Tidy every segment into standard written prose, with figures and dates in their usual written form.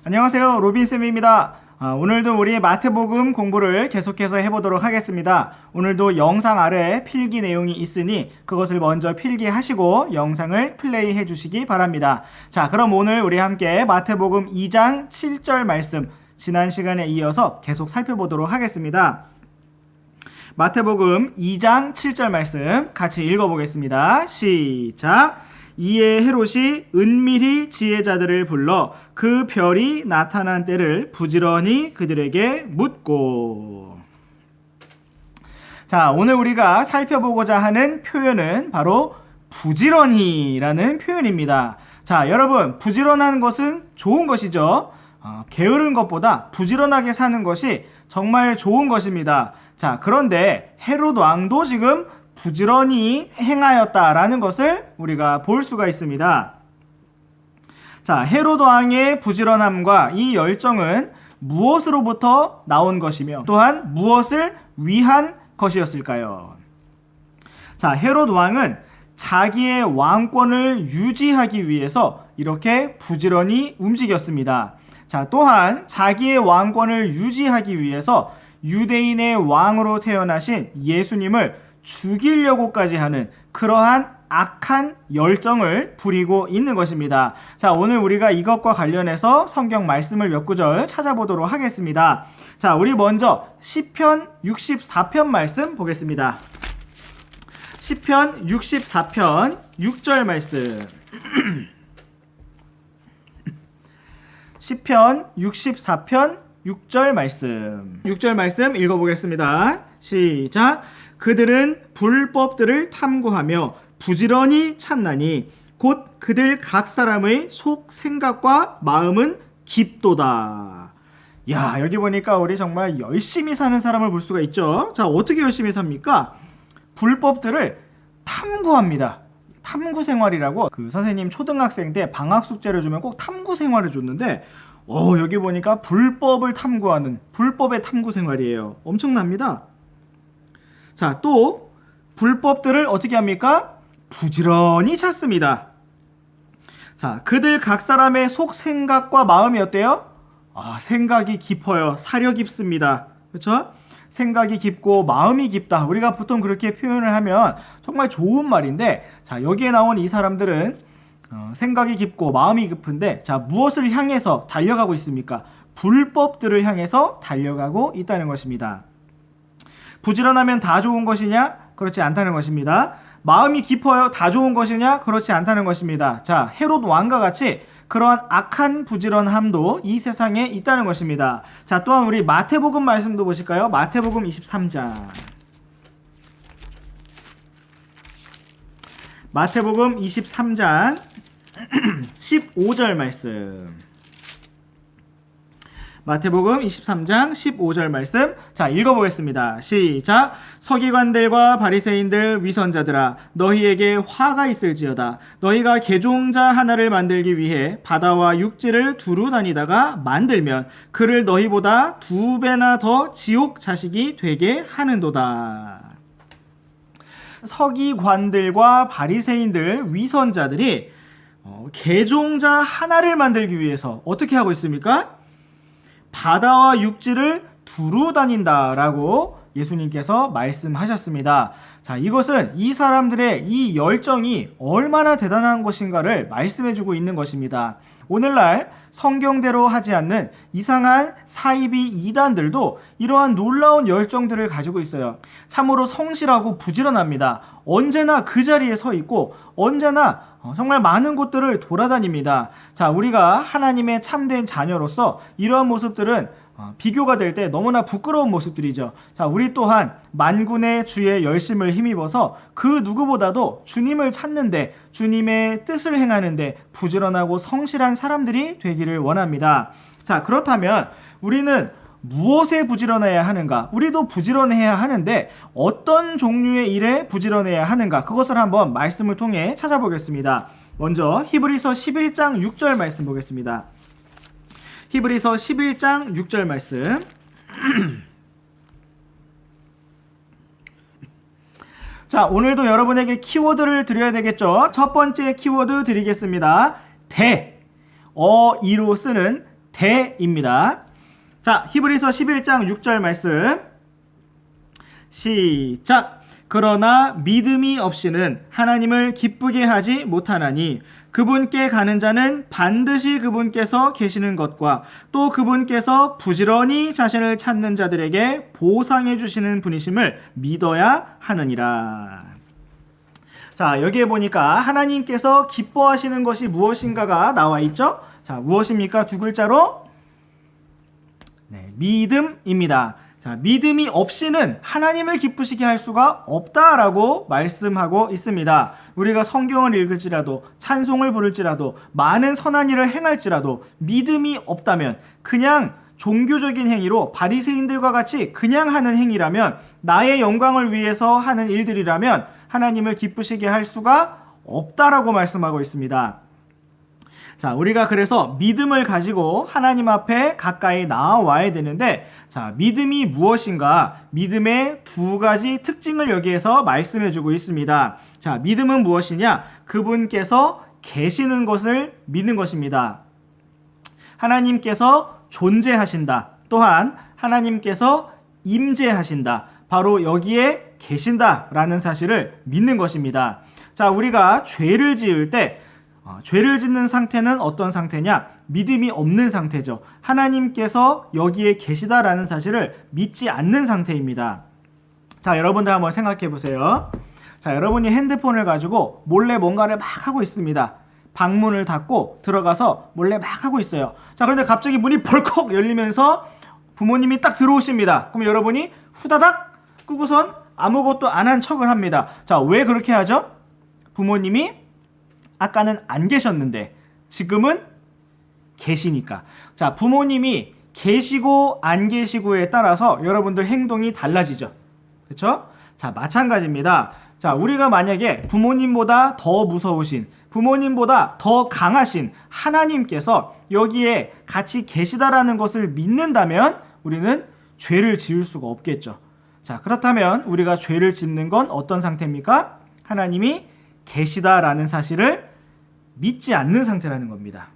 안녕하세요, 로빈쌤입니다. 오늘도 우리 마태복음 공부를 계속해서 해보도록 하겠습니다. 오늘도 영상 아래에 필기 내용이 있으니 그것을 먼저 필기하시고 영상을 플레이해 주시기 바랍니다. 자, 그럼 오늘 우리 함께 마태복음 2장 7절 말씀, 지난 시간에 이어서 계속 살펴보도록 하겠습니다. 마태복음 2장 7절 말씀 같이 읽어보겠습니다. 시작! 이에 헤롯이 은밀히 지혜자들을 불러 그 별이 나타난 때를 부지런히 그들에게 묻고. 자, 오늘 우리가 살펴보고자 하는 표현은 바로 부지런히라는 표현입니다. 자, 여러분, 부지런한 것은 좋은 것이죠. 게으른 것보다 부지런하게 사는 것이 정말 좋은 것입니다. 자, 그런데 헤롯 왕도 지금 부지런히 행하였다라는 것을 우리가 볼 수가 있습니다. 자, 헤롯 왕의 부지런함과 이 열정은 무엇으로부터 나온 것이며 또한 무엇을 위한 것이었을까요? 자, 헤롯 왕은 자기의 왕권을 유지하기 위해서 이렇게 부지런히 움직였습니다. 자, 또한 자기의 왕권을 유지하기 위해서 유대인의 왕으로 태어나신 예수님을 죽이려고까지 하는 그러한 악한 열정을 부리고 있는 것입니다. 자, 오늘 우리가 이것과 관련해서 성경 말씀을 몇 구절 찾아보도록 하겠습니다. 자, 우리 먼저 시편 64편 말씀 보겠습니다. 시편 64편 6절 말씀. 시편 64편 6절 말씀. 6절 말씀 읽어보겠습니다. 시작! 그들은 불법들을 탐구하며 부지런히 찾나니 곧 그들 각 사람의 속 생각과 마음은 깊도다. 야, 여기 보니까 우리 정말 열심히 사는 사람을 볼 수가 있죠. 자, 어떻게 열심히 삽니까? 불법들을 탐구합니다. 탐구 생활이라고 그 선생님 초등학생 때 방학 숙제를 주면 꼭 탐구 생활을 줬는데 여기 보니까 불법을 탐구하는 불법의 탐구 생활이에요. 엄청납니다. 자, 또 불법들을 어떻게 합니까? 부지런히 찾습니다. 자, 그들 각 사람의 속 생각과 마음이 어때요? 생각이 깊어요. 사려 깊습니다. 그렇죠? 생각이 깊고 마음이 깊다. 우리가 보통 그렇게 표현을 하면 정말 좋은 말인데, 자, 여기에 나온 이 사람들은 생각이 깊고 마음이 깊은데, 자, 무엇을 향해서 달려가고 있습니까? 불법들을 향해서 달려가고 있다는 것입니다. 부지런하면 다 좋은 것이냐? 그렇지 않다는 것입니다. 마음이 깊어요? 다 좋은 것이냐? 그렇지 않다는 것입니다. 자, 헤롯 왕과 같이 그러한 악한 부지런함도 이 세상에 있다는 것입니다. 자, 또한 우리 마태복음 말씀도 보실까요? 마태복음 23장. 마태복음 23장 15절 말씀. 마태복음 23장 15절 말씀. 자, 읽어보겠습니다. 시작! 서기관들과 바리새인들 위선자들아, 너희에게 화가 있을지어다. 너희가 개종자 하나를 만들기 위해 바다와 육지를 두루 다니다가 만들면 그를 너희보다 2배나 더 지옥 자식이 되게 하는도다. 서기관들과 바리새인들 위선자들이 개종자 하나를 만들기 위해서 어떻게 하고 있습니까? 바다와 육지를 두루 다닌다라고 예수님께서 말씀하셨습니다. 자, 이것은 이 사람들의 이 열정이 얼마나 대단한 것인가를 말씀해주고 있는 것입니다. 오늘날 성경대로 하지 않는 이상한 사이비 이단들도 이러한 놀라운 열정들을 가지고 있어요. 참으로 성실하고 부지런합니다. 언제나 그 자리에 서 있고 언제나 정말 많은 곳들을 돌아다닙니다. 자, 우리가 하나님의 참된 자녀로서 이러한 모습들은 비교가 될 때 너무나 부끄러운 모습들이죠. 자, 우리 또한 만군의 주의 열심을 힘입어서 그 누구보다도 주님을 찾는데, 주님의 뜻을 행하는데 부지런하고 성실한 사람들이 되기를 원합니다. 자, 그렇다면 우리는 무엇에 부지런해야 하는가? 우리도 부지런해야 하는데 어떤 종류의 일에 부지런해야 하는가? 그것을 한번 말씀을 통해 찾아보겠습니다. 먼저 히브리서 11장 6절 말씀 보겠습니다. 히브리서 11장 6절 말씀. 자, 오늘도 여러분에게 키워드를 드려야 되겠죠. 첫 번째 키워드 드리겠습니다. 대, 어이로 쓰는 대입니다. 자, 히브리서 11장 6절 말씀 시작. 그러나 믿음이 없이는 하나님을 기쁘게 하지 못하나니 그분께 가는 자는 반드시 그분께서 계시는 것과 또 그분께서 부지런히 자신을 찾는 자들에게 보상해 주시는 분이심을 믿어야 하느니라. 자, 여기에 보니까 하나님께서 기뻐하시는 것이 무엇인가가 나와 있죠? 자, 무엇입니까? 두 글자로 믿음입니다. 자, 믿음이 없이는 하나님을 기쁘시게 할 수가 없다라고 말씀하고 있습니다. 우리가 성경을 읽을지라도 찬송을 부를지라도 많은 선한 일을 행할지라도 믿음이 없다면 그냥 종교적인 행위로 바리새인들과 같이 그냥 하는 행위라면 나의 영광을 위해서 하는 일들이라면 하나님을 기쁘시게 할 수가 없다라고 말씀하고 있습니다. 자, 우리가 그래서 믿음을 가지고 하나님 앞에 가까이 나와야 되는데, 자, 믿음이 무엇인가? 믿음의 두 가지 특징을 여기에서 말씀해 주고 있습니다. 자, 믿음은 무엇이냐? 그분께서 계시는 것을 믿는 것입니다. 하나님께서 존재하신다. 또한 하나님께서 임재하신다. 바로 여기에 계신다라는 사실을 믿는 것입니다. 자, 우리가 죄를 지을 때 죄를 짓는 상태는 어떤 상태냐? 믿음이 없는 상태죠. 하나님께서 여기에 계시다라는 사실을 믿지 않는 상태입니다. 자, 여러분들 한번 생각해 보세요. 자, 여러분이 핸드폰을 가지고 몰래 뭔가를 막 하고 있습니다. 방문을 닫고 들어가서 몰래 막 하고 있어요. 자, 그런데 갑자기 문이 벌컥 열리면서 부모님이 딱 들어오십니다. 그럼 여러분이 후다닥 끄고선 아무것도 안 한 척을 합니다. 자, 왜 그렇게 하죠? 부모님이 아까는 안 계셨는데 지금은 계시니까. 자, 부모님이 계시고 안 계시고에 따라서 여러분들 행동이 달라지죠. 그렇죠? 자, 마찬가지입니다. 자, 우리가 만약에 부모님보다 더 무서우신, 부모님보다 더 강하신 하나님께서 여기에 같이 계시다라는 것을 믿는다면 우리는 죄를 지을 수가 없겠죠. 자, 그렇다면 우리가 죄를 짓는 건 어떤 상태입니까? 하나님이 계시다라는 사실을 믿지 않는 상태라는 겁니다.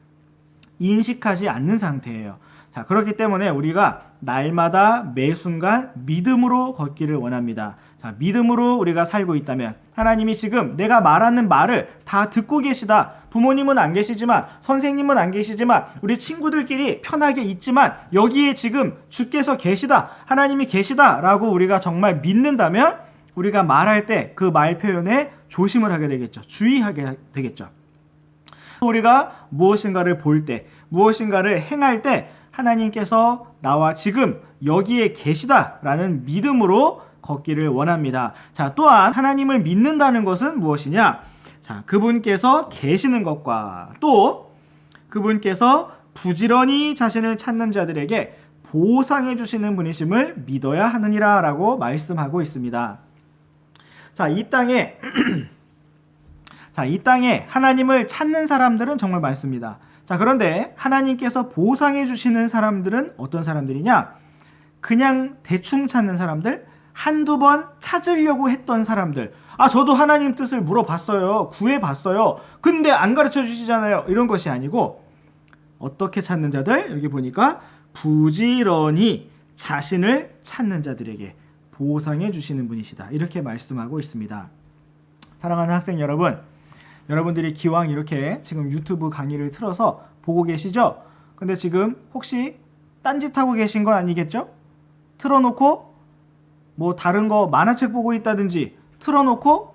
인식하지 않는 상태예요. 자, 그렇기 때문에 우리가 날마다 매 순간 믿음으로 걷기를 원합니다. 자, 믿음으로 우리가 살고 있다면 하나님이 지금 내가 말하는 말을 다 듣고 계시다. 부모님은 안 계시지만, 선생님은 안 계시지만, 우리 친구들끼리 편하게 있지만 여기에 지금 주께서 계시다, 하나님이 계시다라고 우리가 정말 믿는다면 우리가 말할 때 그 말 표현에 조심을 하게 되겠죠. 주의하게 되겠죠. 우리가 무엇인가를 볼 때, 무엇인가를 행할 때 하나님께서 나와 지금 여기에 계시다라는 믿음으로 걷기를 원합니다. 자, 또한 하나님을 믿는다는 것은 무엇이냐? 자, 그분께서 계시는 것과 또 그분께서 부지런히 자신을 찾는 자들에게 보상해 주시는 분이심을 믿어야 하느니라 라고 말씀하고 있습니다. 자, 이 땅에 이 땅에 하나님을 찾는 사람들은 정말 많습니다. 자, 그런데 하나님께서 보상해 주시는 사람들은 어떤 사람들이냐? 그냥 대충 찾는 사람들, 한두 번 찾으려고 했던 사람들. 아, 저도 하나님 뜻을 물어봤어요. 구해봤어요. 근데 안 가르쳐 주시잖아요. 이런 것이 아니고 어떻게 찾는 자들? 여기 보니까 부지런히 자신을 찾는 자들에게 보상해 주시는 분이시다. 이렇게 말씀하고 있습니다. 사랑하는 학생 여러분, 여러분들이 기왕 이렇게 지금 유튜브 강의를 틀어서 보고 계시죠? 근데 지금 혹시 딴짓하고 계신 건 아니겠죠? 틀어놓고 뭐 다른 거 만화책 보고 있다든지 틀어놓고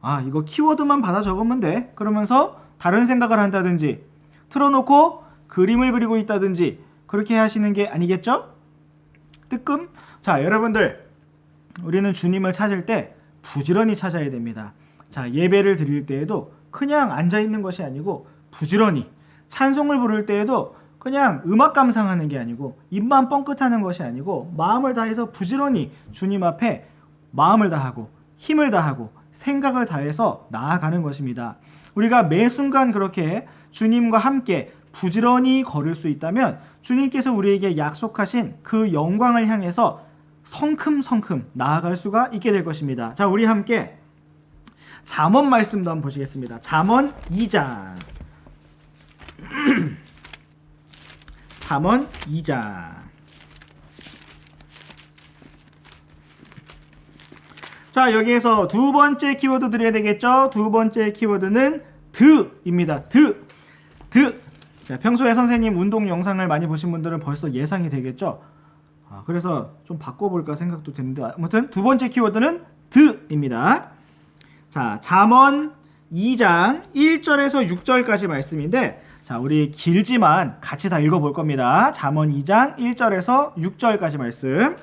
아, 이거 키워드만 받아 적으면 돼 그러면서 다른 생각을 한다든지 틀어놓고 그림을 그리고 있다든지 그렇게 하시는 게 아니겠죠? 뜨끔? 자, 여러분들, 우리는 주님을 찾을 때 부지런히 찾아야 됩니다. 자, 예배를 드릴 때에도 그냥 앉아있는 것이 아니고 부지런히, 찬송을 부를 때에도 그냥 음악 감상하는 게 아니고 입만 뻥끗하는 것이 아니고 마음을 다해서 부지런히 주님 앞에 마음을 다하고 힘을 다하고 생각을 다해서 나아가는 것입니다. 우리가 매 순간 그렇게 주님과 함께 부지런히 걸을 수 있다면 주님께서 우리에게 약속하신 그 영광을 향해서 성큼성큼 나아갈 수가 있게 될 것입니다. 자, 우리 함께 잠언 말씀도 한번 보시겠습니다. 잠언 2장 잠언 2장. 자, 여기에서 두 번째 키워드 드려야 되겠죠? 두 번째 키워드는 드입니다. 드. 자, 평소에 선생님 운동 영상을 많이 보신 분들은 벌써 예상이 되겠죠? 그래서 좀 바꿔볼까 생각도 드는데, 아무튼 두 번째 키워드는 드입니다. 자, 잠언 2장 1절에서 6절까지 말씀인데, 자, 우리 길지만 같이 다 읽어볼 겁니다. 잠언 2장 1절에서 6절까지 말씀.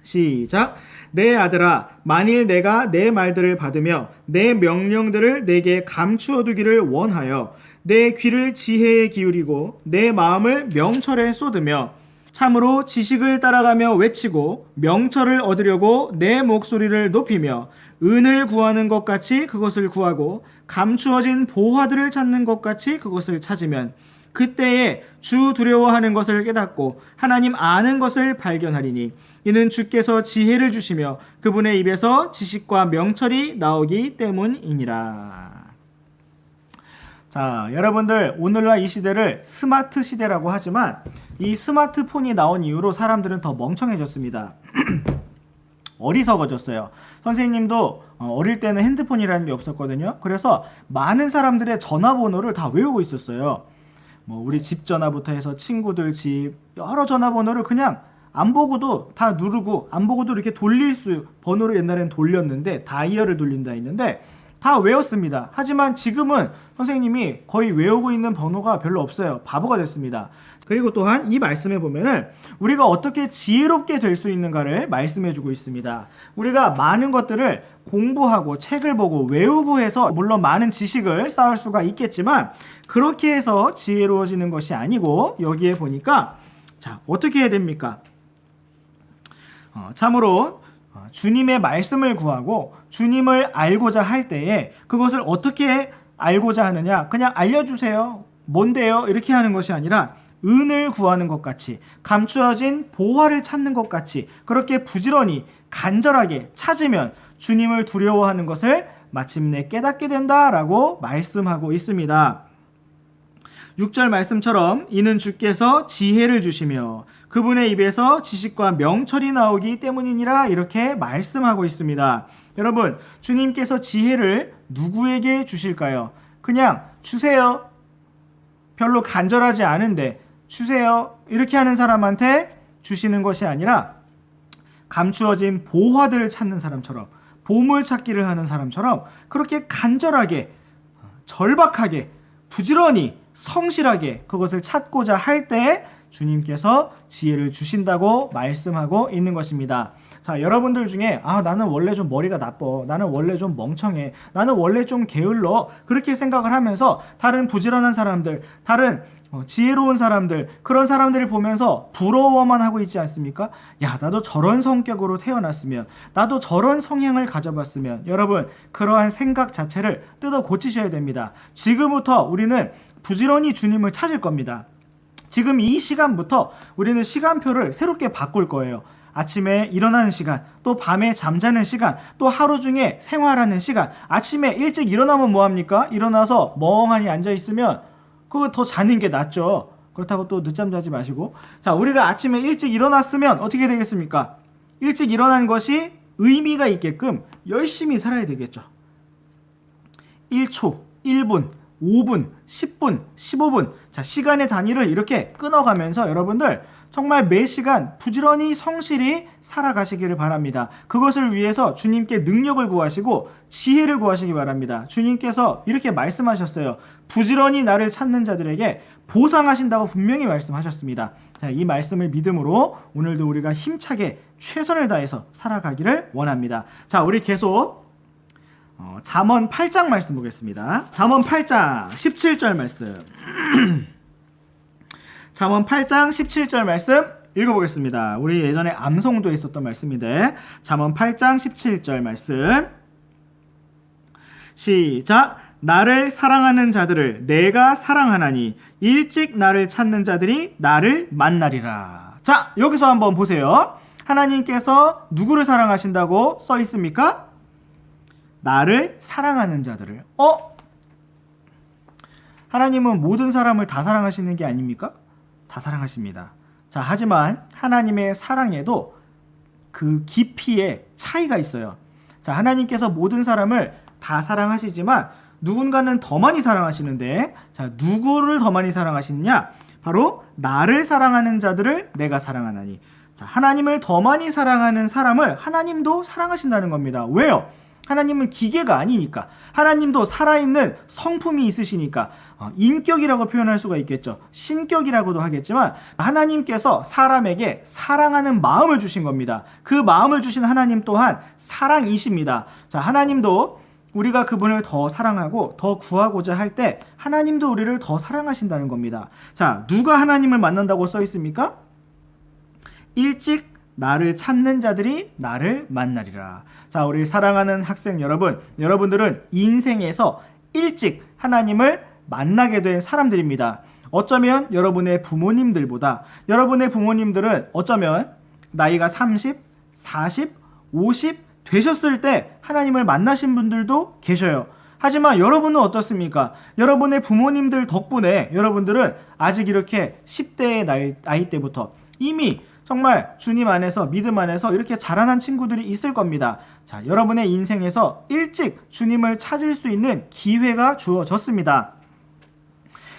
시작. 내 아들아, 만일 내가 내 말들을 받으며 내 명령들을 내게 감추어 두기를 원하여 내 귀를 지혜에 기울이고 내 마음을 명철에 쏟으며 참으로 지식을 따라가며 외치고 명철을 얻으려고 내 목소리를 높이며 은을 구하는 것 같이 그것을 구하고 감추어진 보화들을 찾는 것 같이 그것을 찾으면 그때에 주 두려워하는 것을 깨닫고 하나님 아는 것을 발견하리니 이는 주께서 지혜를 주시며 그분의 입에서 지식과 명철이 나오기 때문이니라. 자, 여러분들, 오늘날 이 시대를 스마트 시대라고 하지만 이 스마트폰이 나온 이후로 사람들은 더 멍청해졌습니다. 어리석어졌어요. 선생님도 어릴 때는 핸드폰이라는 게 없었거든요. 그래서 많은 사람들의 전화번호를 다 외우고 있었어요. 우리 집 전화부터 해서 친구들 집 여러 전화번호를 그냥 안 보고도 다 누르고 안 보고도 이렇게 돌릴 수, 번호를 옛날에는 돌렸는데 다이얼을 돌린다 했는데 다 외웠습니다. 하지만 지금은 선생님이 거의 외우고 있는 번호가 별로 없어요. 바보가 됐습니다. 그리고 또한 이 말씀에 보면은 우리가 어떻게 지혜롭게 될 수 있는가를 말씀해 주고 있습니다. 우리가 많은 것들을 공부하고 책을 보고 외우고 해서 물론 많은 지식을 쌓을 수가 있겠지만 그렇게 해서 지혜로워지는 것이 아니고 여기에 보니까 자, 어떻게 해야 됩니까? 참으로 주님의 말씀을 구하고 주님을 알고자 할 때에 그것을 어떻게 알고자 하느냐, 그냥 알려주세요, 뭔데요, 이렇게 하는 것이 아니라 은을 구하는 것 같이 감추어진 보화를 찾는 것 같이 그렇게 부지런히 간절하게 찾으면 주님을 두려워하는 것을 마침내 깨닫게 된다라고 말씀하고 있습니다. 6절 말씀처럼 이는 주께서 지혜를 주시며 그분의 입에서 지식과 명철이 나오기 때문이니라 이렇게 말씀하고 있습니다. 여러분, 주님께서 지혜를 누구에게 주실까요? 그냥 주세요, 별로 간절하지 않은데 주세요, 이렇게 하는 사람한테 주시는 것이 아니라 감추어진 보화들을 찾는 사람처럼, 보물찾기를 하는 사람처럼 그렇게 간절하게, 절박하게, 부지런히, 성실하게 그것을 찾고자 할 때 주님께서 지혜를 주신다고 말씀하고 있는 것입니다. 자, 여러분들 중에 나는 원래 좀 머리가 나빠, 나는 원래 좀 멍청해, 나는 원래 좀 게을러, 그렇게 생각을 하면서 다른 부지런한 사람들, 다른 지혜로운 사람들, 그런 사람들을 보면서 부러워만 하고 있지 않습니까? 야, 나도 저런 성격으로 태어났으면, 나도 저런 성향을 가져봤으면. 여러분, 그러한 생각 자체를 뜯어 고치셔야 됩니다. 지금부터 우리는 부지런히 주님을 찾을 겁니다. 지금 이 시간부터 우리는 시간표를 새롭게 바꿀 거예요. 아침에 일어나는 시간, 또 밤에 잠자는 시간, 또 하루 중에 생활하는 시간. 아침에 일찍 일어나면 뭐합니까? 일어나서 멍하니 앉아있으면 그거 더 자는 게 낫죠. 그렇다고 또 늦잠 자지 마시고. 자, 우리가 아침에 일찍 일어났으면 어떻게 되겠습니까? 일찍 일어난 것이 의미가 있게끔 열심히 살아야 되겠죠. 1초, 1분, 5분, 10분, 15분. 자, 시간의 단위를 이렇게 끊어가면서 여러분들 정말 매 시간 부지런히 성실히 살아가시기를 바랍니다. 그것을 위해서 주님께 능력을 구하시고 지혜를 구하시기 바랍니다. 주님께서 이렇게 말씀하셨어요. 부지런히 나를 찾는 자들에게 보상하신다고 분명히 말씀하셨습니다. 자, 이 말씀을 믿음으로 오늘도 우리가 힘차게 최선을 다해서 살아가기를 원합니다. 자, 우리 계속 잠언 8장 말씀 보겠습니다. 잠언 8장 17절 말씀. 잠언 8장 17절 말씀 읽어보겠습니다. 우리 예전에 암송도에 있었던 말씀인데 잠언 8장 17절 말씀 시작. 나를 사랑하는 자들을 내가 사랑하나니 일찍 나를 찾는 자들이 나를 만나리라. 자, 여기서 한번 보세요. 하나님께서 누구를 사랑하신다고 써 있습니까? 나를 사랑하는 자들을. 하나님은 모든 사람을 다 사랑하시는 게 아닙니까? 다 사랑하십니다. 자, 하지만 하나님의 사랑에도 그 깊이에 차이가 있어요. 자, 하나님께서 모든 사람을 다 사랑하시지만 누군가는 더 많이 사랑하시는데, 자, 누구를 더 많이 사랑하시느냐? 바로 나를 사랑하는 자들을 내가 사랑하나니. 자, 하나님을 더 많이 사랑하는 사람을 하나님도 사랑하신다는 겁니다. 왜요? 하나님은 기계가 아니니까. 하나님도 살아있는 성품이 있으시니까. 인격이라고 표현할 수가 있겠죠. 신격이라고도 하겠지만 하나님께서 사람에게 사랑하는 마음을 주신 겁니다. 그 마음을 주신 하나님 또한 사랑이십니다. 자, 하나님도 우리가 그분을 더 사랑하고 더 구하고자 할 때 하나님도 우리를 더 사랑하신다는 겁니다. 자, 누가 하나님을 만난다고 써 있습니까? 일찍 나를 찾는 자들이 나를 만나리라. 자, 우리 사랑하는 학생 여러분, 여러분들은 인생에서 일찍 하나님을 만나게 된 사람들입니다. 어쩌면 여러분의 부모님들보다, 여러분의 부모님들은 어쩌면 나이가 30, 40, 50 되셨을 때 하나님을 만나신 분들도 계셔요. 하지만 여러분은 어떻습니까? 여러분의 부모님들 덕분에 여러분들은 아직 이렇게 10대의 나이 때부터 이미 정말 주님 안에서, 믿음 안에서 이렇게 자라난 친구들이 있을 겁니다. 자, 여러분의 인생에서 일찍 주님을 찾을 수 있는 기회가 주어졌습니다.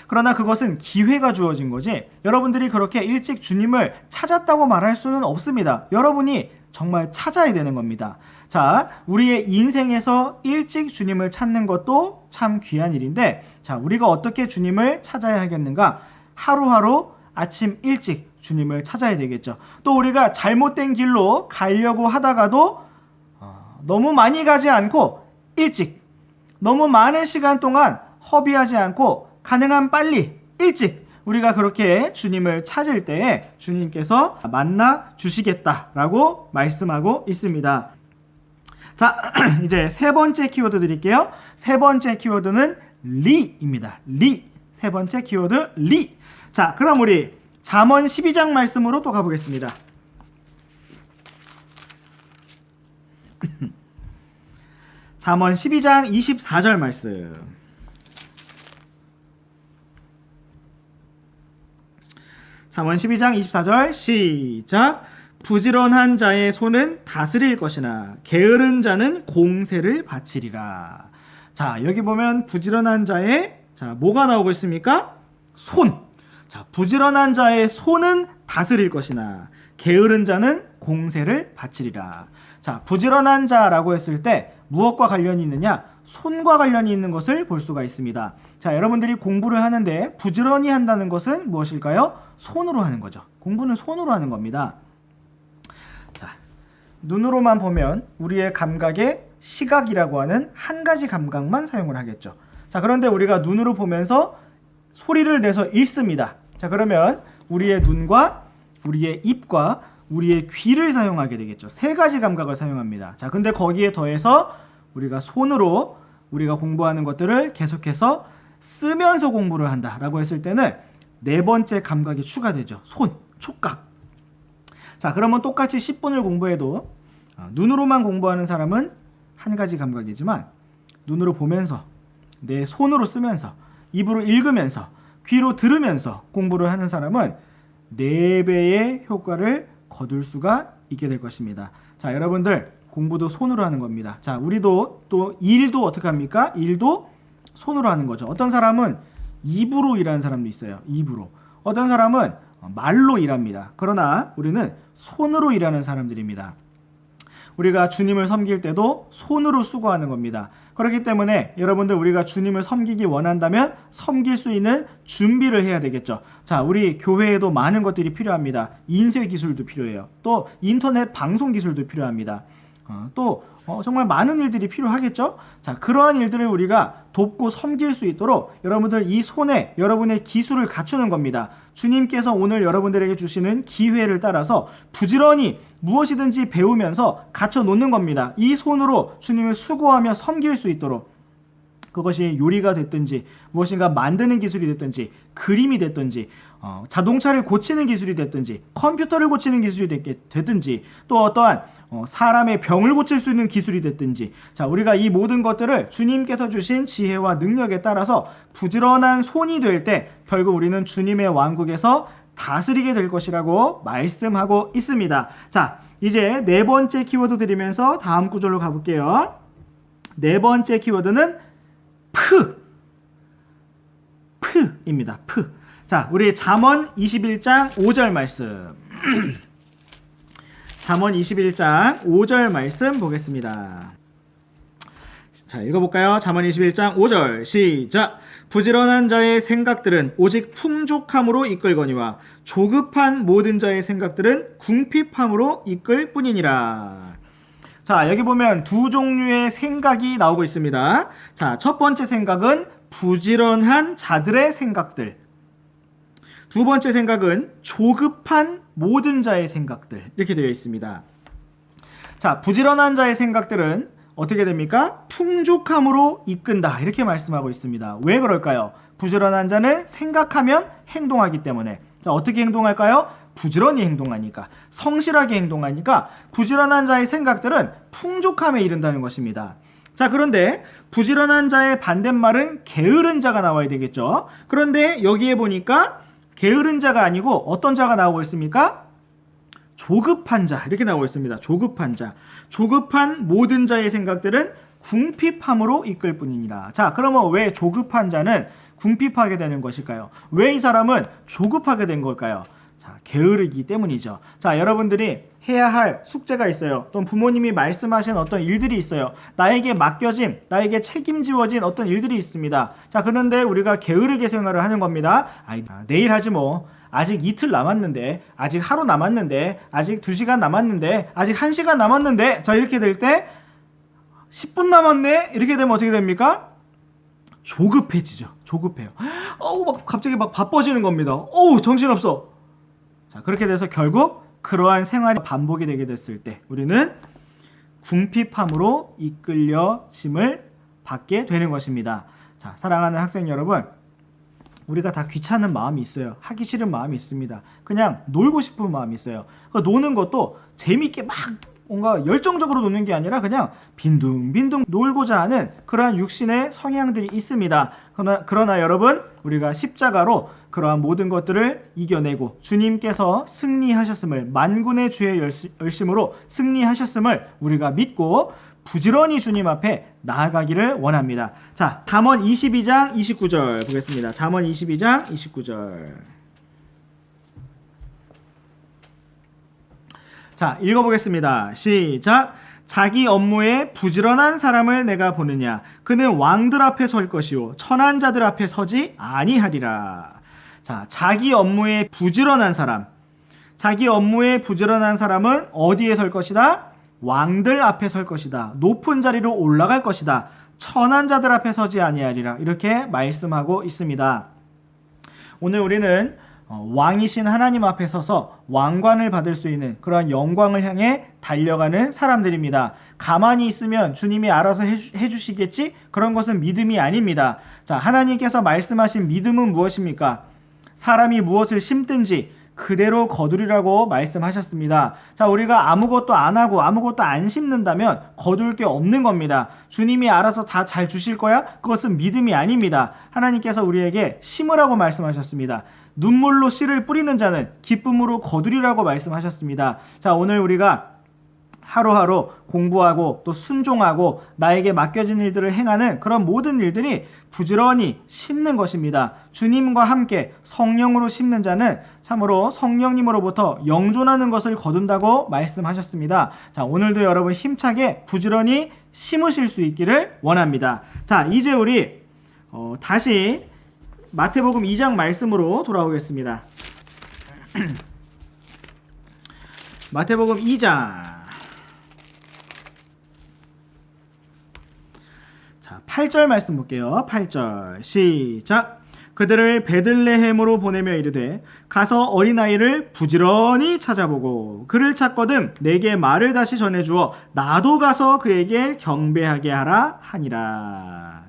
그러나 그것은 기회가 주어진 거지, 여러분들이 그렇게 일찍 주님을 찾았다고 말할 수는 없습니다. 여러분이 정말 찾아야 되는 겁니다. 자, 우리의 인생에서 일찍 주님을 찾는 것도 참 귀한 일인데, 자, 우리가 어떻게 주님을 찾아야 하겠는가? 하루하루 아침 일찍 주님을 찾아야 되겠죠. 또 우리가 잘못된 길로 가려고 하다가도 너무 많이 가지 않고 일찍, 너무 많은 시간 동안 허비하지 않고 가능한 빨리 일찍 우리가 그렇게 주님을 찾을 때에 주님께서 만나 주시겠다라고 말씀하고 있습니다. 자, 이제 세 번째 키워드 드릴게요. 세 번째 키워드는 리입니다. 리. 세 번째 키워드 리. 자, 그럼 우리 잠언 12장 말씀으로 또 가보겠습니다. 잠언 12장 24절 말씀. 잠언 12장 24절 시작. 부지런한 자의 손은 다스릴 것이나 게으른 자는 공세를 바치리라. 자, 여기 보면 부지런한 자의, 자, 뭐가 나오고 있습니까? 손. 자, 부지런한 자의 손은 다스릴 것이나 게으른 자는 공세를 바치리라. 자, 부지런한 자라고 했을 때 무엇과 관련이 있느냐? 손과 관련이 있는 것을 볼 수가 있습니다. 자, 여러분들이 공부를 하는데 부지런히 한다는 것은 무엇일까요? 손으로 하는 거죠. 공부는 손으로 하는 겁니다. 자, 눈으로만 보면 우리의 감각에 시각이라고 하는 한 가지 감각만 사용을 하겠죠. 자, 그런데 우리가 눈으로 보면서 소리를 내서 읽습니다. 자, 그러면 우리의 눈과 우리의 입과 우리의 귀를 사용하게 되겠죠. 세 가지 감각을 사용합니다. 자, 근데 거기에 더해서 우리가 손으로 우리가 공부하는 것들을 계속해서 쓰면서 공부를 한다라고 했을 때는 네 번째 감각이 추가되죠. 손, 촉각. 자, 그러면 똑같이 10분을 공부해도 눈으로만 공부하는 사람은 한 가지 감각이지만 눈으로 보면서, 내 손으로 쓰면서, 입으로 읽으면서, 귀로 들으면서 공부를 하는 사람은 4배의 효과를 거둘 수가 있게 될 것입니다. 자, 여러분들 공부도 손으로 하는 겁니다. 자, 우리도 또 일도 어떻게 합니까? 일도 손으로 하는 거죠. 어떤 사람은 입으로 일하는 사람도 있어요. 입으로. 어떤 사람은 말로 일합니다. 그러나 우리는 손으로 일하는 사람들입니다. 우리가 주님을 섬길 때도 손으로 수고하는 겁니다. 그렇기 때문에 여러분들 우리가 주님을 섬기기 원한다면 섬길 수 있는 준비를 해야 되겠죠. 자, 우리 교회에도 많은 것들이 필요합니다. 인쇄 기술도 필요해요. 또 인터넷 방송 기술도 필요합니다. 또 정말 많은 일들이 필요하겠죠. 자, 그러한 일들을 우리가 돕고 섬길 수 있도록 여러분들 이 손에 여러분의 기술을 갖추는 겁니다. 주님께서 오늘 여러분들에게 주시는 기회를 따라서 부지런히 무엇이든지 배우면서 갖춰 놓는 겁니다. 이 손으로 주님을 수고하며 섬길 수 있도록. 그것이 요리가 됐든지 무엇인가 만드는 기술이 됐든지 그림이 됐든지 자동차를 고치는 기술이 됐든지 컴퓨터를 고치는 기술이 됐든지 또 어떠한 사람의 병을 고칠 수 있는 기술이 됐든지, 자, 우리가 이 모든 것들을 주님께서 주신 지혜와 능력에 따라서 부지런한 손이 될 때 결국 우리는 주님의 왕국에서 다스리게 될 것이라고 말씀하고 있습니다. 자, 이제 네 번째 키워드 드리면서 다음 구절로 가볼게요. 네 번째 키워드는 프입니다. 자, 우리 잠언 21장 5절 말씀. 잠언 21장 5절 말씀 보겠습니다. 자, 읽어볼까요? 잠언 21장 5절 시작. 부지런한 자의 생각들은 오직 풍족함으로 이끌거니와 조급한 모든 자의 생각들은 궁핍함으로 이끌 뿐이니라. 자, 여기 보면 두 종류의 생각이 나오고 있습니다. 자, 첫 번째 생각은 부지런한 자들의 생각들. 두 번째 생각은 조급한 모든 자의 생각들. 이렇게 되어 있습니다. 자, 부지런한 자의 생각들은 어떻게 됩니까? 풍족함으로 이끈다. 이렇게 말씀하고 있습니다. 왜 그럴까요? 부지런한 자는 생각하면 행동하기 때문에. 자, 어떻게 행동할까요? 부지런히 행동하니까, 성실하게 행동하니까 부지런한 자의 생각들은 풍족함에 이른다는 것입니다. 자, 그런데 부지런한 자의 반대말은 게으른 자가 나와야 되겠죠. 그런데 여기에 보니까 게으른 자가 아니고 어떤 자가 나오고 있습니까? 조급한 자, 이렇게 나오고 있습니다. 조급한 자. 조급한 모든 자의 생각들은 궁핍함으로 이끌 뿐이니라. 자, 그러면 왜 조급한 자는 궁핍하게 되는 것일까요? 왜 이 사람은 조급하게 된 걸까요? 자, 게으르기 때문이죠. 자, 여러분들이 해야 할 숙제가 있어요. 또는 부모님이 말씀하신 어떤 일들이 있어요. 나에게 맡겨진, 나에게 책임지워진 어떤 일들이 있습니다. 자, 그런데 우리가 게으르게 생활을 하는 겁니다. 내일 하지 뭐. 아직 이틀 남았는데, 아직 하루 남았는데, 아직 2시간 남았는데, 아직 1시간 남았는데, 자, 이렇게 될 때 10분 남았네? 이렇게 되면 어떻게 됩니까? 조급해지죠. 조급해요. 갑자기 바빠지는 겁니다. 정신없어. 자, 그렇게 돼서 결국 그러한 생활이 반복이 되게 됐을 때 우리는 궁핍함으로 이끌려짐을 받게 되는 것입니다. 자, 사랑하는 학생 여러분, 우리가 다 귀찮은 마음이 있어요. 하기 싫은 마음이 있습니다. 그냥 놀고 싶은 마음이 있어요. 노는 것도 재밌게 막 뭔가 열정적으로 노는 게 아니라 그냥 빈둥빈둥 놀고자 하는 그러한 육신의 성향들이 있습니다. 그러나 여러분, 우리가 십자가로 그러한 모든 것들을 이겨내고 주님께서 승리하셨음을, 만군의 주의 열심으로 승리하셨음을 우리가 믿고 부지런히 주님 앞에 나아가기를 원합니다. 자, 잠언 22장 29절 보겠습니다. 잠언 22장 29절. 자, 읽어보겠습니다. 시작. 자기 업무에 부지런한 사람을 내가 보느냐. 그는 왕들 앞에 설 것이요 천한 자들 앞에 서지 아니하리라. 자, 자기 업무에 부지런한 사람. 자기 업무에 부지런한 사람은 어디에 설 것이다? 왕들 앞에 설 것이다. 높은 자리로 올라갈 것이다. 천한 자들 앞에 서지 아니하리라. 이렇게 말씀하고 있습니다. 오늘 우리는 왕이신 하나님 앞에 서서 왕관을 받을 수 있는 그런 영광을 향해 달려가는 사람들입니다. 가만히 있으면 주님이 알아서 해주시겠지? 그런 것은 믿음이 아닙니다. 자, 하나님께서 말씀하신 믿음은 무엇입니까? 사람이 무엇을 심든지 그대로 거두리라고 말씀하셨습니다. 자, 우리가 아무것도 안 하고 아무것도 안 심는다면 거둘 게 없는 겁니다. 주님이 알아서 다 잘 주실 거야? 그것은 믿음이 아닙니다. 하나님께서 우리에게 심으라고 말씀하셨습니다. 눈물로 씨를 뿌리는 자는 기쁨으로 거두리라고 말씀하셨습니다. 자, 오늘 우리가 하루하루 공부하고 또 순종하고 나에게 맡겨진 일들을 행하는 그런 모든 일들이 부지런히 심는 것입니다. 주님과 함께 성령으로 심는 자는 참으로 성령님으로부터 영존하는 것을 거둔다고 말씀하셨습니다. 자, 오늘도 여러분 힘차게 부지런히 심으실 수 있기를 원합니다. 자, 이제 우리 다시 마태복음 2장 말씀으로 돌아오겠습니다. 마태복음 2장 8절 말씀 볼게요. 8절 시작. 그들을 베들레헴으로 보내며 이르되 가서 어린아이를 부지런히 찾아보고 그를 찾거든 내게 말을 다시 전해주어 나도 가서 그에게 경배하게 하라 하니라.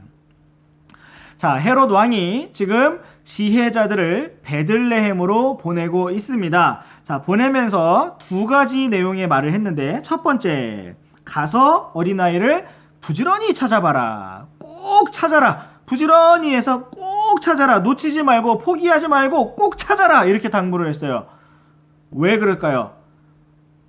자, 헤롯 왕이 지금 지혜자들을 베들레헴으로 보내고 있습니다. 자, 보내면서 두 가지 내용의 말을 했는데, 첫 번째, 가서 어린아이를 부지런히 찾아봐라. 꼭 찾아라. 부지런히 해서 꼭 꼭 찾아라. 놓치지 말고 포기하지 말고 꼭 찾아라. 이렇게 당부를 했어요. 왜 그럴까요?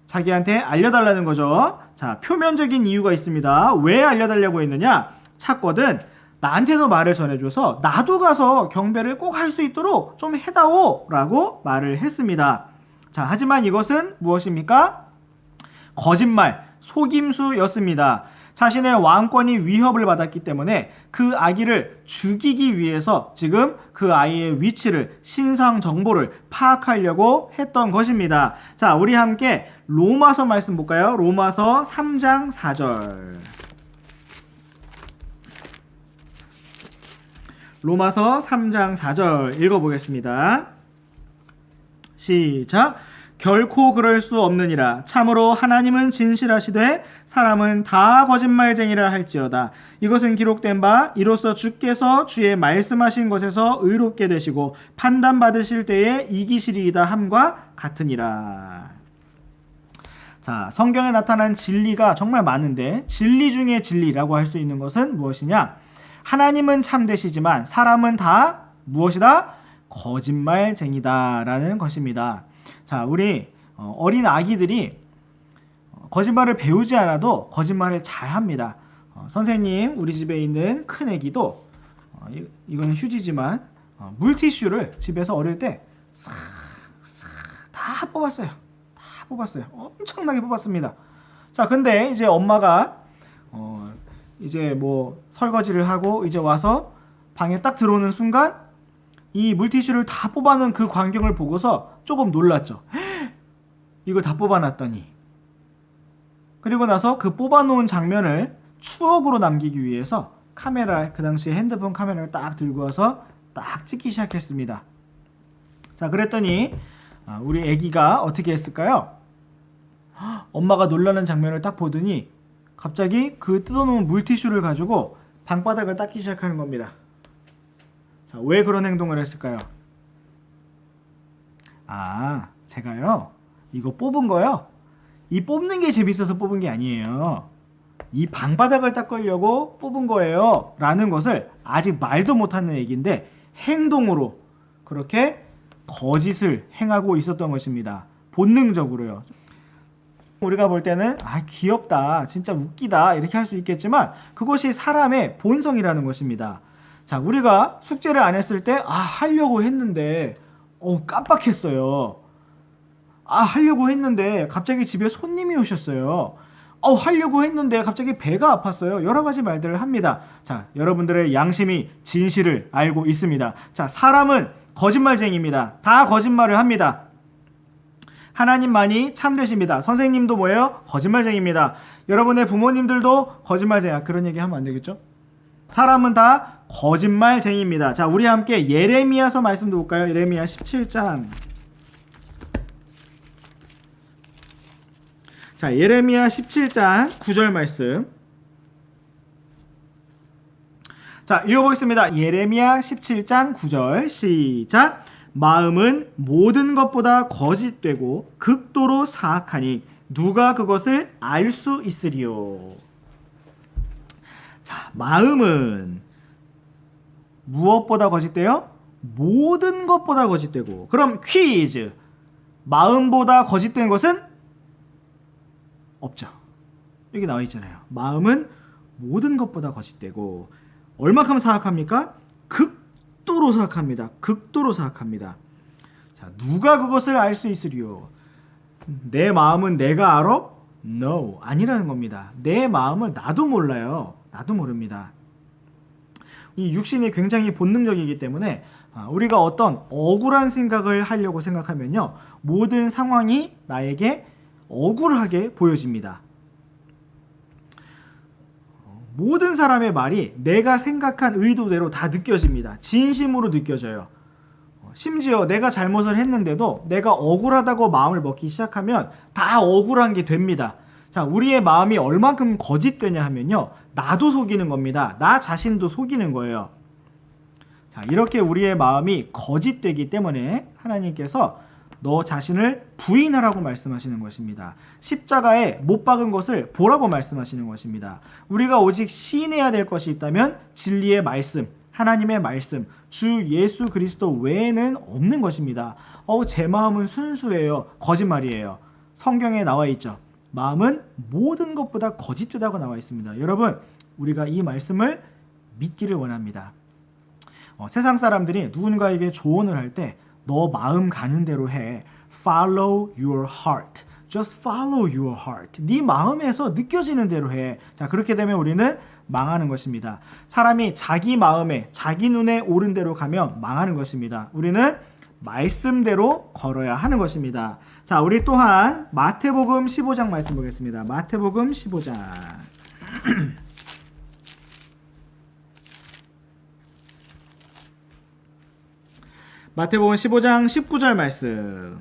자기한테 알려달라는 거죠. 자, 표면적인 이유가 있습니다. 왜 알려달라고 했느냐? 찾거든 나한테도 말을 전해줘서 나도 가서 경배를 꼭 할 수 있도록 좀 해다오 라고 말을 했습니다. 자, 하지만 이것은 무엇입니까? 거짓말, 속임수였습니다. 자신의 왕권이 위협을 받았기 때문에 그 아기를 죽이기 위해서 지금 그 아이의 위치를, 신상 정보를 파악하려고 했던 것입니다. 자, 우리 함께 로마서 말씀 볼까요? 로마서 3장 4절. 로마서 3장 4절 읽어보겠습니다. 시작. 결코 그럴 수 없느니라. 참으로 하나님은 진실하시되 사람은 다 거짓말쟁이라 할지어다. 이것은 기록된 바 이로써 주께서 주의 말씀하신 것에서 의롭게 되시고 판단받으실 때에 이기시리이다 함과 같으니라. 자, 성경에 나타난 진리가 정말 많은데 진리 중에 진리라고 할 수 있는 것은 무엇이냐? 하나님은 참되시지만 사람은 다 무엇이다? 거짓말쟁이다 라는 것입니다. 자, 우리 어린 아기들이 거짓말을 배우지 않아도 거짓말을 잘 합니다. 선생님, 우리 집에 있는 큰 아기도 이건 휴지지만 물티슈를 집에서 어릴 때 싹 다 뽑았어요. 다 뽑았어요. 엄청나게 뽑았습니다. 자, 근데 이제 엄마가 이제 뭐 설거지를 하고 이제 와서 방에 딱 들어오는 순간 이 물티슈를 다 뽑아놓은 그 광경을 보고서 조금 놀랐죠. 이거 다 뽑아놨더니. 그리고 나서 그 뽑아놓은 장면을 추억으로 남기기 위해서 카메라, 그 당시에 핸드폰 카메라를 딱 들고 와서 딱 찍기 시작했습니다. 자, 그랬더니 우리 애기가 어떻게 했을까요? 엄마가 놀라는 장면을 딱 보더니 갑자기 그 뜯어놓은 물티슈를 가지고 방바닥을 닦기 시작하는 겁니다. 자, 왜 그런 행동을 했을까요? 제가요 이거 뽑은 거요, 이 뽑는 게 재밌어서 뽑은 게 아니에요. 이 방바닥을 닦으려고 뽑은 거예요 라는 것을 아직 말도 못하는 얘기인데 행동으로 그렇게 거짓을 행하고 있었던 것입니다. 본능적으로요. 우리가 볼 때는 귀엽다, 진짜 웃기다 이렇게 할 수 있겠지만 그것이 사람의 본성이라는 것입니다. 자, 우리가 숙제를 안 했을 때 하려고 했는데 깜빡했어요. 하려고 했는데 갑자기 집에 손님이 오셨어요. 하려고 했는데 갑자기 배가 아팠어요. 여러 가지 말들을 합니다. 자, 여러분들의 양심이 진실을 알고 있습니다. 자, 사람은 거짓말쟁이입니다. 다 거짓말을 합니다. 하나님만이 참되십니다. 선생님도 뭐예요? 거짓말쟁이입니다. 여러분의 부모님들도 거짓말쟁이. 그런 얘기 하면 안 되겠죠? 사람은 다 거짓말쟁이입니다. 자, 우리 함께 예레미야서 말씀도 볼까요? 예레미야 17장. 자, 예레미야 17장 9절 말씀. 자, 읽어보겠습니다. 예레미야 17장 9절 시작. 마음은 모든 것보다 거짓되고 극도로 사악하니 누가 그것을 알 수 있으리요. 자, 마음은 무엇보다 거짓돼요? 모든 것보다 거짓되고. 그럼 퀴즈. 마음보다 거짓된 것은 없죠. 여기 나와 있잖아요. 마음은 모든 것보다 거짓되고 얼마큼 사악합니까? 극도로 사악합니다. 극도로 사악합니다. 자, 누가 그것을 알 수 있으리요? 내 마음은 내가 알아? No, 아니라는 겁니다. 내 마음을 나도 몰라요. 나도 모릅니다. 이 육신이 굉장히 본능적이기 때문에 우리가 어떤 억울한 생각을 하려고 생각하면요, 모든 상황이 나에게 억울하게 보여집니다. 모든 사람의 말이 내가 생각한 의도대로 다 느껴집니다. 진심으로 느껴져요. 심지어 내가 잘못을 했는데도 내가 억울하다고 마음을 먹기 시작하면 다 억울한 게 됩니다. 자, 우리의 마음이 얼만큼 거짓되냐 하면요, 나도 속이는 겁니다. 나 자신도 속이는 거예요. 자, 이렇게 우리의 마음이 거짓되기 때문에 하나님께서 너 자신을 부인하라고 말씀하시는 것입니다. 십자가에 못 박은 것을 보라고 말씀하시는 것입니다. 우리가 오직 시인해야 될 것이 있다면 진리의 말씀, 하나님의 말씀, 주 예수 그리스도 외에는 없는 것입니다. 제 마음은 순수해요. 거짓말이에요. 성경에 나와 있죠. 마음은 모든 것보다 거짓되다고 나와 있습니다. 여러분, 우리가 이 말씀을 믿기를 원합니다. 세상 사람들이 누군가에게 조언을 할 때 너 마음 가는 대로 해. Follow your heart. Just follow your heart. 네 마음에서 느껴지는 대로 해. 자, 그렇게 되면 우리는 망하는 것입니다. 사람이 자기 마음에, 자기 눈에 옳은 대로 가면 망하는 것입니다. 우리는 말씀대로 걸어야 하는 것입니다. 자, 우리 또한 마태복음 15장 말씀 보겠습니다. 마태복음 15장. 마태복음 15장 19절 말씀.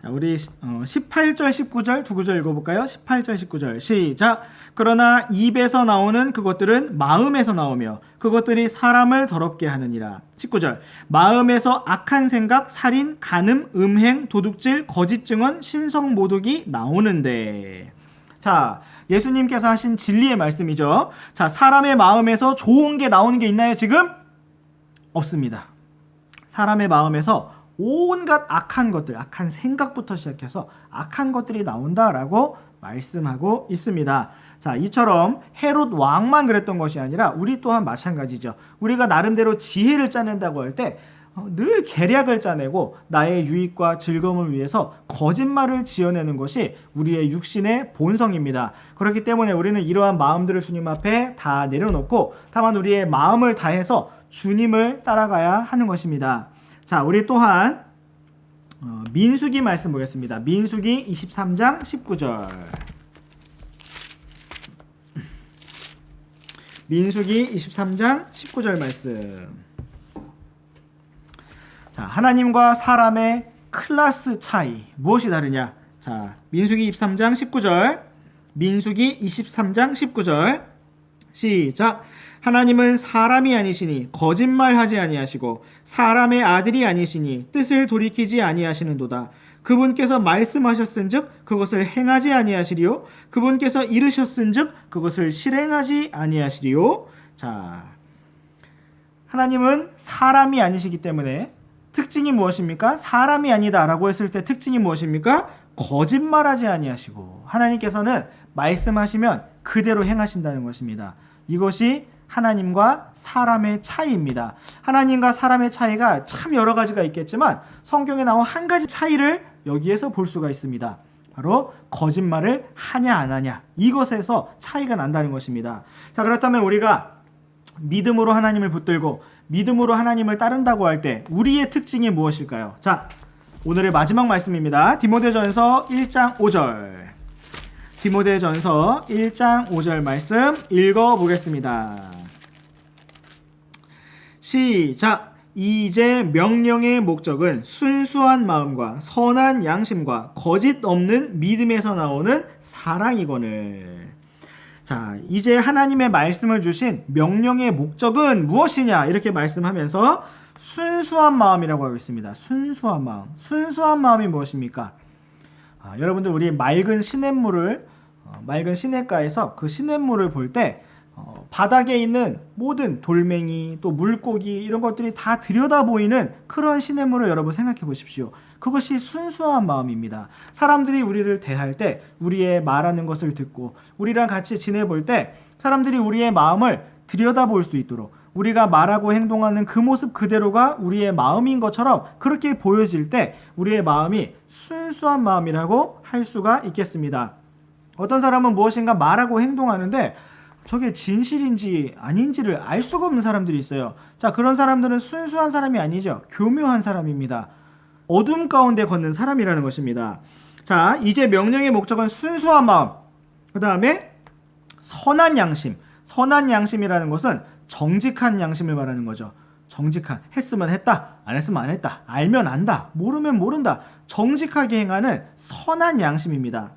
자, 우리 18절 19절 두 구절 읽어볼까요? 18절 19절 시작. 그러나 입에서 나오는 그것들은 마음에서 나오며 그것들이 사람을 더럽게 하느니라. 19절 마음에서 악한 생각, 살인, 간음, 음행, 도둑질, 거짓 증언, 신성 모독이 나오는데. 자, 예수님께서 하신 진리의 말씀이죠. 자, 사람의 마음에서 좋은 게 나오는 게 있나요 지금? 없습니다. 사람의 마음에서 온갖 악한 것들, 악한 생각부터 시작해서 악한 것들이 나온다라고 말씀하고 있습니다. 자, 이처럼 헤롯 왕만 그랬던 것이 아니라 우리 또한 마찬가지죠. 우리가 나름대로 지혜를 짜낸다고 할 때 늘 계략을 짜내고 나의 유익과 즐거움을 위해서 거짓말을 지어내는 것이 우리의 육신의 본성입니다. 그렇기 때문에 우리는 이러한 마음들을 주님 앞에 다 내려놓고 다만 우리의 마음을 다해서 주님을 따라가야 하는 것입니다. 자, 우리 또한 민수기 말씀 보겠습니다. 민수기 23장 19절. 민수기 23장 19절 말씀. 자, 하나님과 사람의 클래스 차이 무엇이 다르냐? 자, 민수기 23장 19절. 민수기 23장 19절. 시작. 하나님은 사람이 아니시니 거짓말하지 아니하시고 사람의 아들이 아니시니 뜻을 돌이키지 아니하시는도다. 그분께서 말씀하셨은즉 그것을 행하지 아니하시리요 그분께서 이르셨은즉 그것을 실행하지 아니하시리요. 자, 하나님은 사람이 아니시기 때문에 특징이 무엇입니까? 사람이 아니다라고 했을 때 특징이 무엇입니까? 거짓말하지 아니하시고 하나님께서는 말씀하시면 그대로 행하신다는 것입니다. 이것이 하나님과 사람의 차이입니다. 하나님과 사람의 차이가 참 여러 가지가 있겠지만 성경에 나온 한 가지 차이를 여기에서 볼 수가 있습니다. 바로 거짓말을 하냐 안 하냐, 이것에서 차이가 난다는 것입니다. 자, 그렇다면 우리가 믿음으로 하나님을 붙들고 믿음으로 하나님을 따른다고 할 때 우리의 특징이 무엇일까요? 자, 오늘의 마지막 말씀입니다. 디모데전서 1장 5절. 디모데전서 1장 5절 말씀 읽어보겠습니다. 시작. 이제 명령의 목적은 순수한 마음과 선한 양심과 거짓 없는 믿음에서 나오는 사랑이거늘. 자, 이제 하나님의 말씀을 주신 명령의 목적은 무엇이냐 이렇게 말씀하면서 순수한 마음이라고 하고 있습니다. 순수한 마음. 순수한 마음이 무엇입니까? 여러분들 우리 맑은 시냇물을 맑은 시냇가에서 그 시냇물을 볼 때 바닥에 있는 모든 돌멩이 또 물고기 이런 것들이 다 들여다 보이는 그런 시냇물을 여러분 생각해 보십시오. 그것이 순수한 마음입니다. 사람들이 우리를 대할 때 우리의 말하는 것을 듣고 우리랑 같이 지내볼 때 사람들이 우리의 마음을 들여다볼 수 있도록 우리가 말하고 행동하는 그 모습 그대로가 우리의 마음인 것처럼 그렇게 보여질 때 우리의 마음이 순수한 마음이라고 할 수가 있겠습니다. 어떤 사람은 무엇인가 말하고 행동하는데 저게 진실인지 아닌지를 알 수가 없는 사람들이 있어요. 자, 그런 사람들은 순수한 사람이 아니죠. 교묘한 사람입니다. 어둠 가운데 걷는 사람이라는 것입니다. 자, 이제 명령의 목적은 순수한 마음, 그 다음에 선한 양심. 선한 양심이라는 것은 정직한 양심을 말하는 거죠. 정직한, 했으면 했다, 안 했으면 안 했다, 알면 안다, 모르면 모른다, 정직하게 행하는 선한 양심입니다.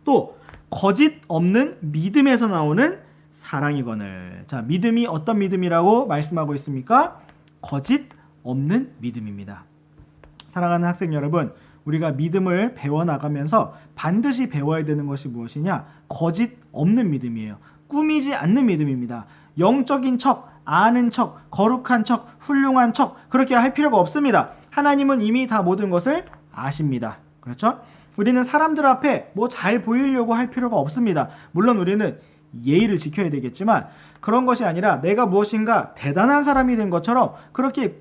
또 거짓 없는 믿음에서 나오는 사랑이거늘. 자, 믿음이 어떤 믿음이라고 말씀하고 있습니까? 거짓 없는 믿음입니다. 사랑하는 학생 여러분, 우리가 믿음을 배워나가면서 반드시 배워야 되는 것이 무엇이냐? 거짓 없는 믿음이에요. 꾸미지 않는 믿음입니다. 영적인 척, 아는 척, 거룩한 척, 훌륭한 척 그렇게 할 필요가 없습니다. 하나님은 이미 다 모든 것을 아십니다. 그렇죠? 우리는 사람들 앞에 뭐 잘 보이려고 할 필요가 없습니다. 물론 우리는 예의를 지켜야 되겠지만 그런 것이 아니라 내가 무엇인가 대단한 사람이 된 것처럼 그렇게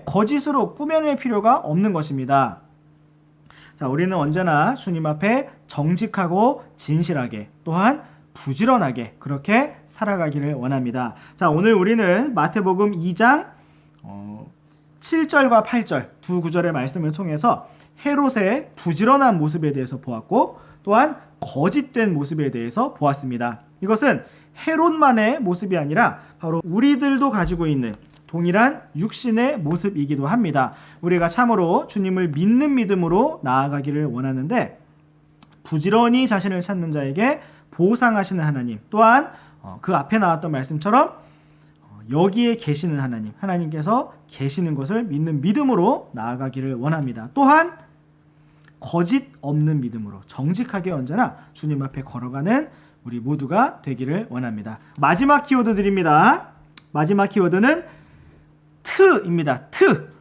거짓으로 꾸며낼 필요가 없는 것입니다. 자, 우리는 언제나 주님 앞에 정직하고 진실하게 또한 부지런하게 그렇게 살아가기를 원합니다. 자, 오늘 우리는 마태복음 2장 7절과 8절 두 구절의 말씀을 통해서 헤롯의 부지런한 모습에 대해서 보았고 또한 거짓된 모습에 대해서 보았습니다. 이것은 헤롯만의 모습이 아니라 바로 우리들도 가지고 있는 동일한 육신의 모습이기도 합니다. 우리가 참으로 주님을 믿는 믿음으로 나아가기를 원하는데 부지런히 자신을 찾는 자에게 보상하시는 하나님 또한 그 앞에 나왔던 말씀처럼 여기에 계시는 하나님께서 계시는 것을 믿는 믿음으로 나아가기를 원합니다. 또한 거짓 없는 믿음으로 정직하게 언제나 주님 앞에 걸어가는 우리 모두가 되기를 원합니다. 마지막 키워드 드립니다. 마지막 키워드는 트입니다. 트.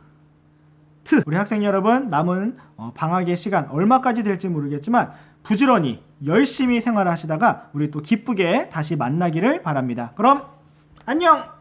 우리 학생 여러분 남은 방학의 시간 얼마까지 될지 모르겠지만 부지런히 열심히 생활하시다가 우리 또 기쁘게 다시 만나기를 바랍니다. 그럼 안녕!